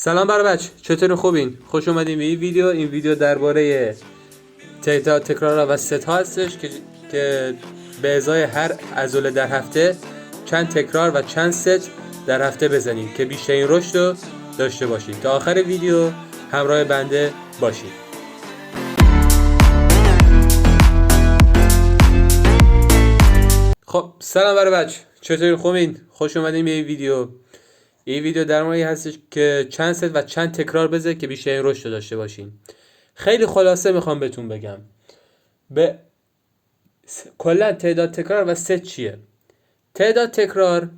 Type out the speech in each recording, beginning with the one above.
سلام بر بچه، چطور خوبین؟ خوش اومدین به این ویدیو. این ویدیو درباره تعداد تکرار و ست ها هستش که به ازای هر عضله در هفته چند تکرار و چند ست در هفته بزنید که بیشترین رشد رو داشته باشید. تا آخر ویدیو همراه بنده باشید. خب سلام بر بچه، چطور خوبین؟ خوش اومدین به این ویدیو. این ویدیو در موردی هستش که چند ست و چند تکرار بزنید که بیشترین رشد داشته باشین. خیلی خلاصه میخوام بهتون بگم به کلا تعداد تکرار و ست چیه. تعداد تکرار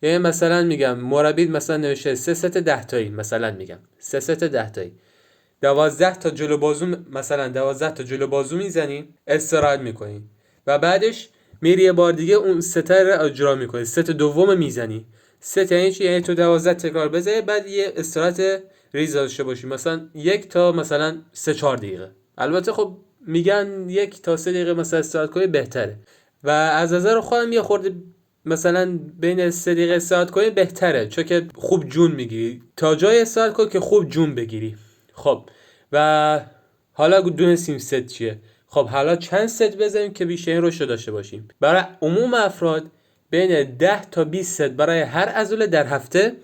یعنی مثلا میگم مربی مثلا نوشته 3 ست 10 تایی، مثلا میگم 3 ست 10 تایی 12 تا جلو بازو، مثلا 12 تا جلو بازو میزنی، استراحت میکنی و بعدش میری یه بار دیگه اون ست رو اجرا میکنی، ست دوم میزنی. ست یعنی چی؟ یعنی تو 12 تکرار بزنی بعد یه استراحت ریز داشته باشی، مثلا 1 تا مثلا 3-4 دقیقه. البته خب میگن 1 تا 3 دقیقه مثلا استراحت کنی بهتره و از نظر خودم یه خورده مثلا بین 3 دقیقه استراحت کنی بهتره، چون که خوب جون میگیری. تا جای استراحت کن که خوب جون بگیری. خب و حالا دونستیم ست چیه. خب حالا چند ست بزنیم که بیشترین رشد داشته باشیم. برای عموم افراد بین 10 تا 20 ست برای هر عضله در هفته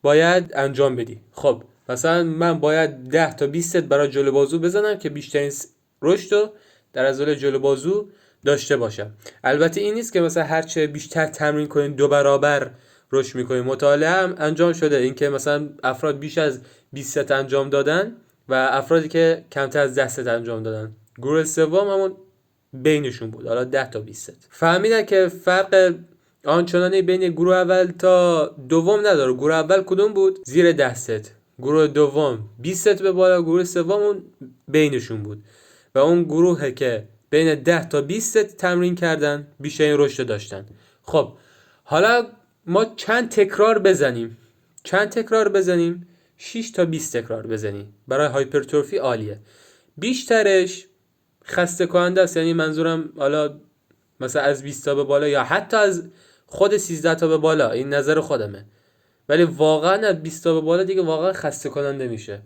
باید انجام بدی. خب مثلا من باید 10 تا 20 ست برای جلو بازو بزنم که بیشترین رشد رو در عضله جلو بازو داشته باشم. البته این نیست که مثلا هرچه بیشتر تمرین کنین 2 برابر رشد میکنین. مطالعه هم انجام شده اینکه مثلا افراد بیش از 20 ست انجام دادن و افرادی که کمتر از 10 ست انجام دادن. گروه سوم همون بینشون بود، حالا 10 تا 20 ست. فهمیدن که فرق آنچنانی بین گروه اول تا دوم نداره. گروه اول کدوم بود؟ زیر 10 ست. گروه دوم 20 ست به بالا. گروه سوم اون بینشون بود و اون گروهی که بین 10 تا 20 ست تمرین کردن بیشترین رشد داشتن. خب حالا ما چند تکرار بزنیم؟ 6 تا 20 تکرار بزنیم. برای هایپرتروفی عالیه. بیشترش خسته کننده است، یعنی منظورم حالا مثلا از 20 تا به بالا یا حتی از خود 13 تا به بالا، این نظر خودمه، ولی واقعا از 20 تا به بالا دیگه واقعا خسته کننده میشه.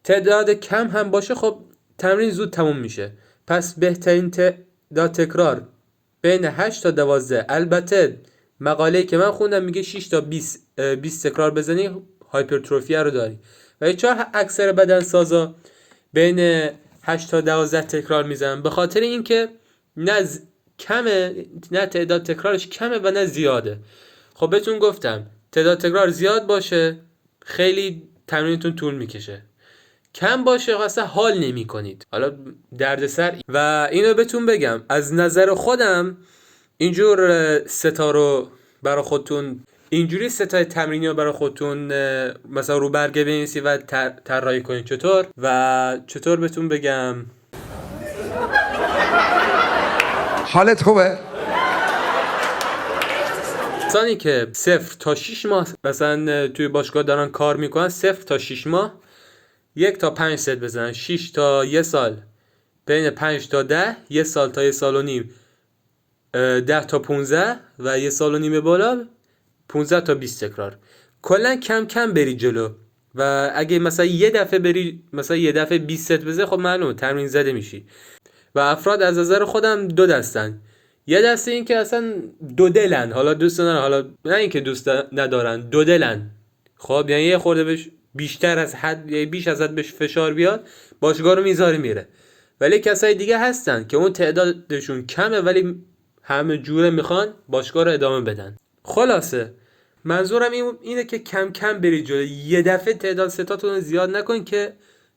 تعداد کم هم باشه خب تمرین زود تموم میشه. پس بهترین تعداد تکرار بین 8 تا 12. البته مقاله‌ای که من خوندم میگه 6 تا 20 تکرار بزنی هایپرتروفی رو داری. و چرا اکثر بدنسازا بین 8 تا 12 تکرار میزنن؟ به خاطر اینکه نه کمه، نه تعداد تکرارش کمه و نه زیاده. خب بهتون گفتم تعداد تکرار زیاد باشه خیلی تمرینتون طول میکشه، کم باشه اصلا حال نمی کنید، حالا دردسر. و اینو بهتون بگم از نظر خودم اینجور ستا رو برای خودتون، اینجوری ستای تمرینی رو برای خودتون مثلا رو برگه بنویسید و طراحی کنید. چطور بهتون بگم؟ حالت خوبه؟ کسانی که 0 تا 6 ماه مثلا توی باشگاه دارن کار میکنن، 0 تا 6 ماه 1 تا 5 ست بزنن. 6 تا 1 سال بین 5 تا 10، 1 سال تا 1 سال و نیم 10 تا 15 و 1 سال و نیم بالا 15 تا 20 تکرار. کلا کم کم بری جلو و اگه مثلا یه دفعه بری مثلا یه دفعه 20 ست بزنی خب معلومه تمرین زده میشی. و افراد از نظر خودم دو دستن. یه دسته این که اصلا دو دلن، حالا دوست ندارن، حالا نه اینکه دوست ندارن، دو دلن. خب یعنی یه خورده بهش بیشتر از حد، یعنی بیش از حد بهش فشار بیاد باشگاه رو میذاره میره. ولی کسای دیگه هستن که اون تعدادشون کمه ولی همه جوره میخوان باشگاه رو ادامه بدن. خلاصه منظورم اینه که کم کم برید جلو. یه دفعه تعداد ستاتون زیاد نکنید که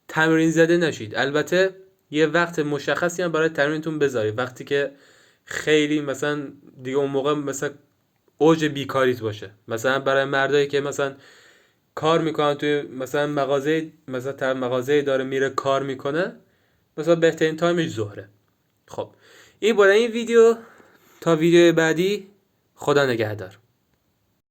تمرین زده نشید. البته یه وقت مشخصی هم برای تمرینتون بذارید، وقتی که خیلی مثلا دیگه اون موقع مثلا اوج بیکاریت باشه. مثلا برای مردایی که مثلا کار میکنن توی مثلا مغازه داره میره کار میکنه، مثلا بهترین تایمش ظهره. خب این بود این ویدیو. تا ویدیو بعدی، خدا نگهدار.